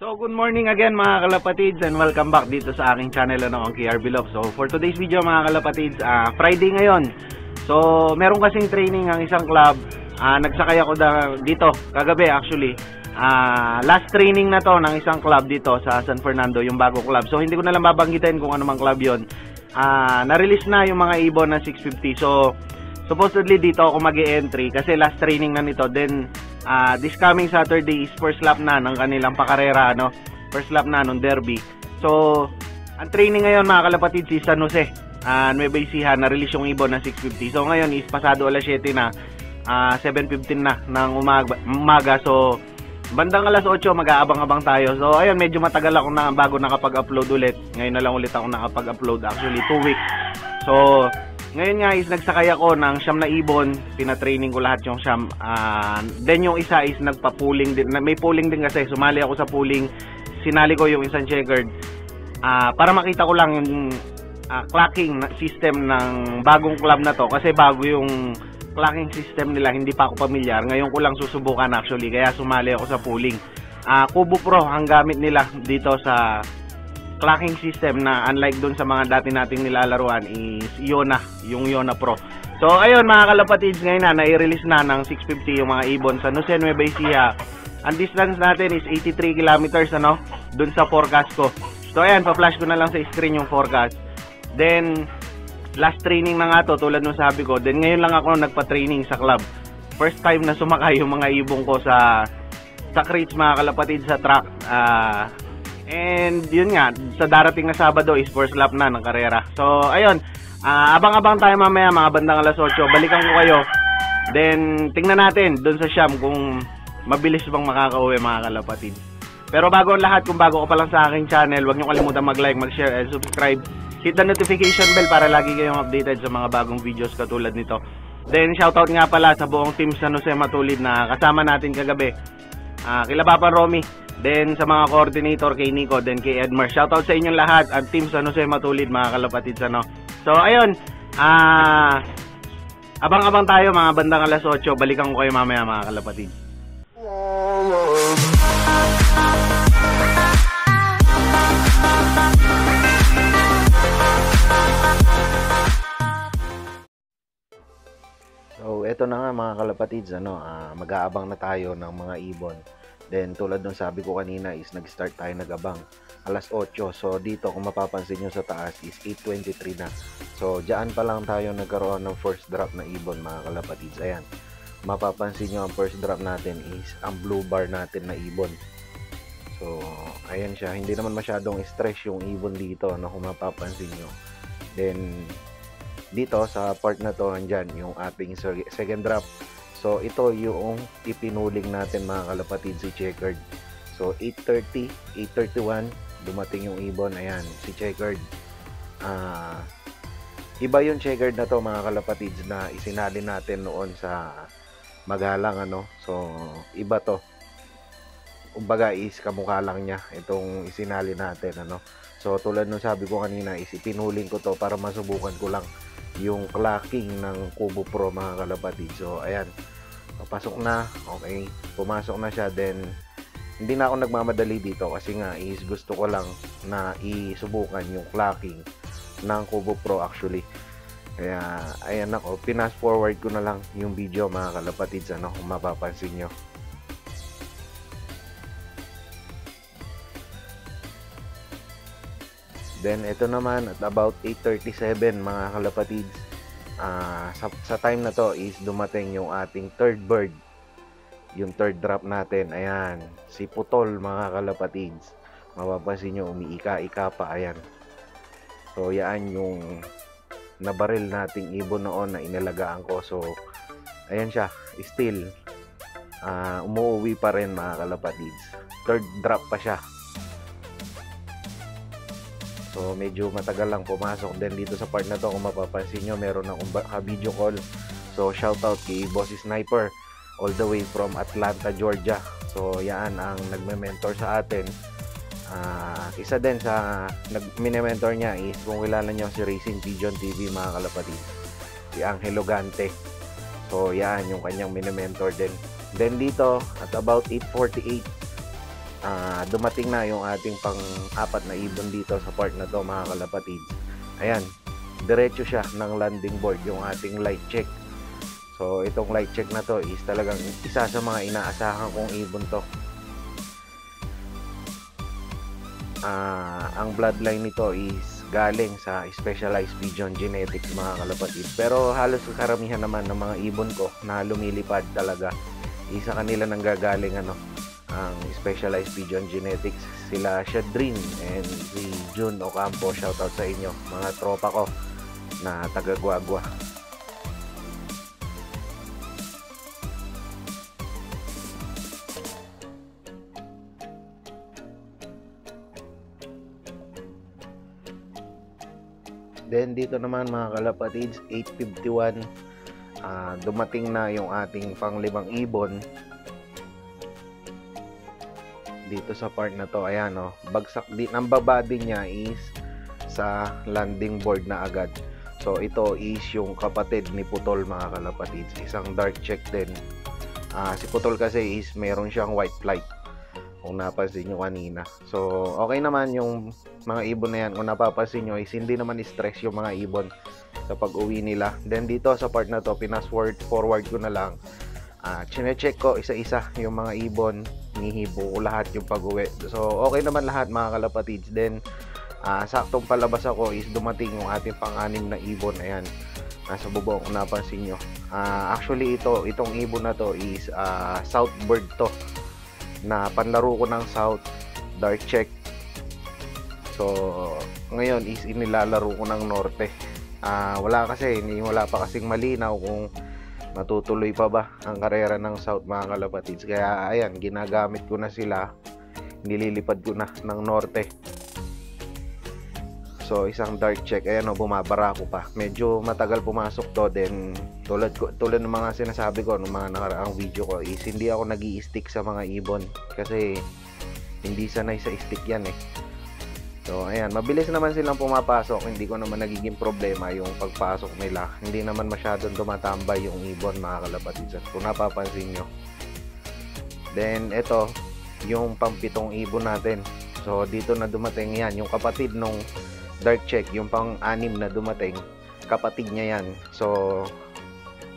So good morning again mga kalapatids and welcome back dito sa aking channel ang KRB Love. So for today's video mga kalapatids, Friday ngayon. So meron kasing training ang isang club. Nagsakay ako dito kagabi actually. Last training na to ng isang club dito sa San Fernando, yung bagong club. So hindi ko na lang babanggitin kung ano mang club yon. Na-release na yung mga ibon na 650. So supposedly dito ako mag-e-entry kasi last training na nito. Then this coming Saturday is first lap na ng kanilang pakarera, ano? First lap na ng derby. So ang training ngayon mga kalapatid si San Jose, Nueva Ecija, na-release yung ibon na 650. So ngayon is pasado alas 7 na, 7:15 na ng umaga. So bandang alas 8 mag-aabang-abang tayo. So ayun, medyo matagal ako na bago nakapag-upload ulit. Ngayon na lang ulit ako nakapag-upload, actually 2 weeks. So ngayon nga is nagsakay ako ng siyam na ibon, pina-training ko lahat yung siyam. Then yung isa is nagpa-pooling din, may pooling din kasi, sumali ako sa pooling, sinali ko yung isang checkered. Para makita ko lang yung clocking system ng bagong club na to, kasi bago yung clocking system nila, hindi pa ako pamilyar. Ngayon ko lang susubukan actually, kaya sumali ako sa pooling. Kubo Pro ang gamit nila dito sa clocking system, na unlike dun sa mga dati nating nilalaruan is Yona, yung Yona Pro. So ayun mga kalapatids, ngayon na nai-release na ng 650 yung mga ibon sa San Jose, Nueva Ecija. Ang distance natin is 83 kilometers ano, dun sa forecast ko. So ayan, pa-flash ko na lang sa screen yung forecast. Then last training na nga to, tulad nung sabi ko. Then ngayon lang ako nagpa-training sa club. First time na sumakay yung mga ibon ko sa crates mga kalapatids, sa track. And yun nga, sa darating na Sabado is first lap na ng karera. So ayun, abang-abang tayo mamaya mga bandang alas 8. Balikan ko kayo. Then tingnan natin dun sa Siam kung mabilis bang makakauwi mga kalapatid. Pero bago ang lahat, kung bago ka pa lang sa aking channel, huwag niyo kalimutan mag-like, mag-share, and subscribe. Hit the notification bell para lagi kayong updated sa mga bagong videos katulad nito. Then shoutout nga pala sa buong team San Jose Matulid na kasama natin kagabi. Kila Papa Romy, then sa mga coordinator kay Nico, then kay Edmar. Shoutout sa inyong lahat at team San Jose Matulid mga kalapatids ano. So ayun, abang-abang tayo mga bandang alas 8. Balikan ko kayo mamaya mga kalapatids. So eto na nga mga kalapatids ano, mag-aabang na tayo ng mga ibon. Then tulad nung sabi ko kanina is nag-start tayo nagabang alas 8. So dito kung mapapansin nyo sa taas is 8:23 na. So diyan pa lang tayo nagkaroon ng first drop na ibon mga kalapatids. Ayan, mapapansin nyo ang first drop natin is ang blue bar natin na ibon. So ayan siya, hindi naman masyadong stress yung ibon dito no, kung mapapansin nyo. Then dito sa part na to, andyan yung ating second drop. So ito yung ipinuling natin mga kalapatid, si checkered. So 8:30, 8:31 dumating yung ibon. Ayan, si checkered. Iba yung checkered na to mga kalapatids na isinali natin noon sa Magalang ano. So iba to. Kumbaga is kamukha lang niya itong isinali natin ano. So tulad nung sabi ko kanina is ipinuling ko to para masubukan ko lang yung clocking ng Kubo Pro mga kalapatid. So ayan, papasok na. Okay, pumasok na siya. Then hindi na ako nagmamadali dito kasi nga is gusto ko lang na isubukan yung clocking ng Kubo Pro actually. Kaya ayan ako, pinas forward ko na lang yung video mga kalapatids ano, kung mapapansin nyo. Then ito naman at about 8:37 mga kalapatids, sa time na to is dumating yung ating third bird, yung third drop natin. Ayan, si Putol mga kalapatids. Mapapansin nyo umiika-ika pa. Ayan, so yan yung nabaril nating ibon noon na inalagaan ko. So ayan siya, still umuwi pa rin mga kalapatids. Third drop pa siya. So medyo matagal lang pumasok. Then dito sa part na to, kung mapapansin nyo, meron akong video call. So shoutout kay Bossy Sniper all the way from Atlanta, Georgia. So yan ang nagme-mentor sa atin. Isa din sa nag-mini-mentor niya is, kung kilala nyo si Racing Pigeon TV mga kalapatid, si Angelo Gante. So yan yung kanyang mini-mentor din. Then dito at about 8:48 dumating na yung ating pang-apat na ibon dito sa part na to mga kalapatids. Ayan, diretso siya ng landing board yung ating light check. So itong light check na to is talagang isa sa mga inaasahan kong ibon to. Ang bloodline nito is galing sa specialized pigeon genetics mga kalapatids, pero halos karamihan naman ng mga ibon ko na lumilipad talaga isa kanila nang gagaling ang specialized pigeon genetics. Sila Shadrin and si June Ocampo, shoutout sa inyo mga tropa ko na taga Guagua. Then dito naman mga kalapatids, 8:51, dumating na yung ating pang-limang ibon dito sa part na to. Ayan bagsak din ang baba din niya is sa landing board na agad. So ito is yung kapatid ni Putol mga kalapatids, isang dark check din. Si Putol kasi is meron siyang white flight kung napansin nyo kanina. So okay naman yung mga ibon na yan. Kung napapansin nyo is hindi naman stress yung mga ibon sa pag-uwi nila. Then dito sa part na to, forward ko na lang. Chine-check ko isa-isa yung mga ibon, nihibo ko lahat yung pag-uwi. So okay naman lahat mga kalapatids. Then saktong palabas ako is dumating yung ating pang-anim na ibon. Ayan, nasa bubong kung napansin nyo. Actually itong ibon na to is Southbird to, na panlaro ko ng South, dark check. So ngayon is inilalaro ko ng Norte. Wala pa kasing malinaw kung matutuloy pa ba ang karera ng South mga kalapatids. Kaya ayan, ginagamit ko na sila, nililipad ko na ng Norte. So isang dark check, ayan bumabara ko pa. Medyo matagal pumasok to. Then tulad ng mga sinasabi ko ng mga nakaraang video ko is hindi ako nag-i-stick sa mga ibon kasi hindi sanay sa stick yan So ayan, mabilis naman silang pumapasok. Hindi ko naman nagiging problema yung pagpasok nila. Hindi naman masyadong tumatambay yung ibon mga kalapatids kung napapansin nyo. Then ito yung pampitong ibon natin. So dito na dumating yan, yung kapatid nung dark check, yung pang-anim na dumating, kapatid niya yan. So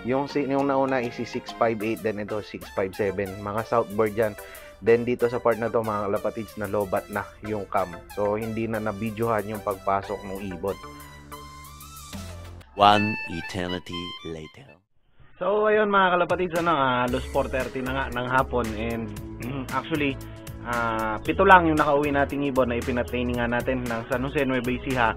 yung nauna is 658, then ito 657, mga Southbird yan. Then dito sa part na to mga kalapatids, na lobat na yung cam. So hindi na nabidyohan yung pagpasok ng ibon. One eternity later. So ayun mga kalapatids, alos 4:30 na nga ng hapon. And actually 7 lang yung nakauwi nating ibon na ipinatraining nga natin ng San Jose, Nueva Ecija.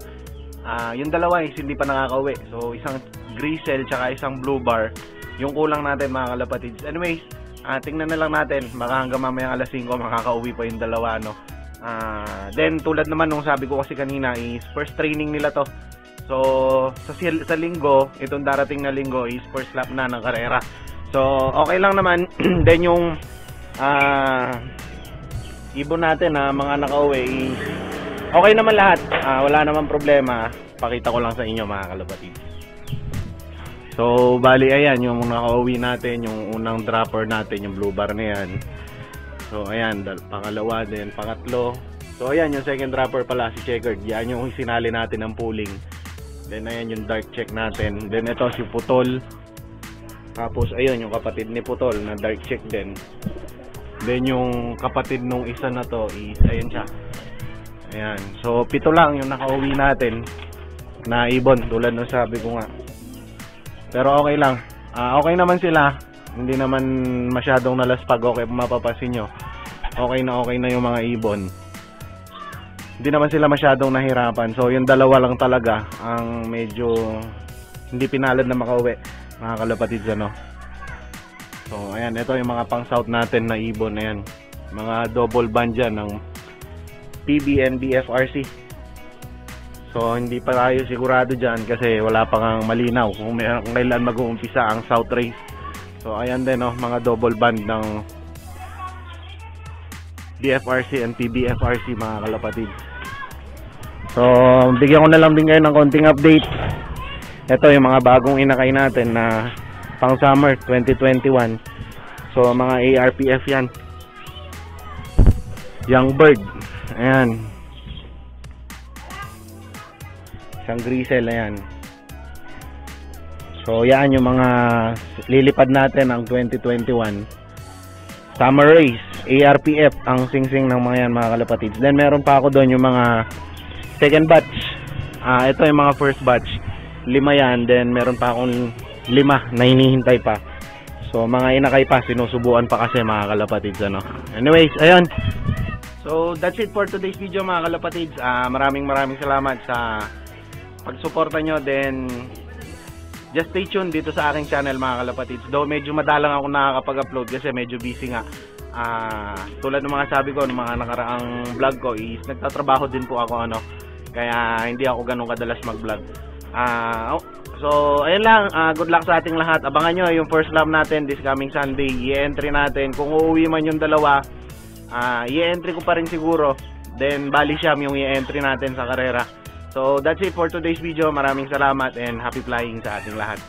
Yung dalawa is hindi pa nakakauwi. So isang Grisel tsaka isang Blue Bar yung kulang natin mga kalapatids. Anyways, tingnan na lang natin, baka hanggang mamayang alas 5 makakauwi pa yung dalawa Then tulad naman nung sabi ko kasi kanina is first training nila to. So sa linggo, itong darating na linggo is first lap na ng karera. So okay lang naman. Then yung ibon natin mga nakauwi is okay naman lahat. Wala naman problema. Pakita ko lang sa inyo mga kalapatids. So bali ayan yung nakauwi natin, yung unang dropper natin, yung Blue Bar na yan. So ayan, pangalawa din, pangatlo. So ayan yung second dropper pala, si Checkered. Yan yung sinali natin ng pooling. Then ayan yung dark check natin. Then ito si Putol. Tapos ayun yung kapatid ni Putol na dark check din. Then yung kapatid nung isa na to is ayan siya. Ayan. So 7 lang yung nakauwi natin na ibon, tulad ng sabi ko nga. Pero okay lang. Okay naman sila. Hindi naman masyadong nalaspag. Okay, mapapasin nyo. Okay na yung mga ibon. Hindi naman sila masyadong nahirapan. So yung dalawa lang talaga ang medyo hindi pinalad na makauwi mga kalapatids So ayan, ito yung mga pang south natin na ibon. Ayan, mga double band dyan ng PB and BFRC. So hindi pa tayo sigurado dyan kasi wala pa kang malinaw kung kailan mag-uumpisa ang South Race. So ayan din mga double band ng BFRC and PBFRC mga kalapatids. So bigyan ko na lang din kayo ng konting update. Ito yung mga bagong inakay natin na pang summer 2021. So mga ARPF yan. Young bird. Ayan. Isang grisel, ayan. So, yan yung mga lilipad natin ang 2021. Summer Race, ARPF, ang singsing ng mga yan, mga kalapatids. Then, meron pa ako doon yung mga second batch. Ito yung mga first batch. 5 yan. Then, meron pa akong 5 na hinihintay pa. So, mga inakay pa, sinusubuan pa kasi, mga kalapatids, ano. Anyways, ayun. So, that's it for today's video, mga kalapatids. Maraming salamat sa pagsuporta nyo. Then, just stay tuned dito sa aking channel, mga kalapatids. Though medyo madalang ako nakakapag-upload kasi medyo busy nga. Tulad ng mga sabi ko, ng mga nakaraang vlog ko is nagtatrabaho din po ako, ano. Kaya hindi ako ganun kadalas mag-vlog. So, ayun lang. Good luck sa ating lahat. Abangan nyo yung first lap natin this coming Sunday. I-entry natin. Kung uuwi man yung dalawa, i-entry ko pa rin siguro. Then, bali siyam yung i-entry natin sa karera. So, that's it for today's video. Maraming salamat and happy flying sa ating lahat.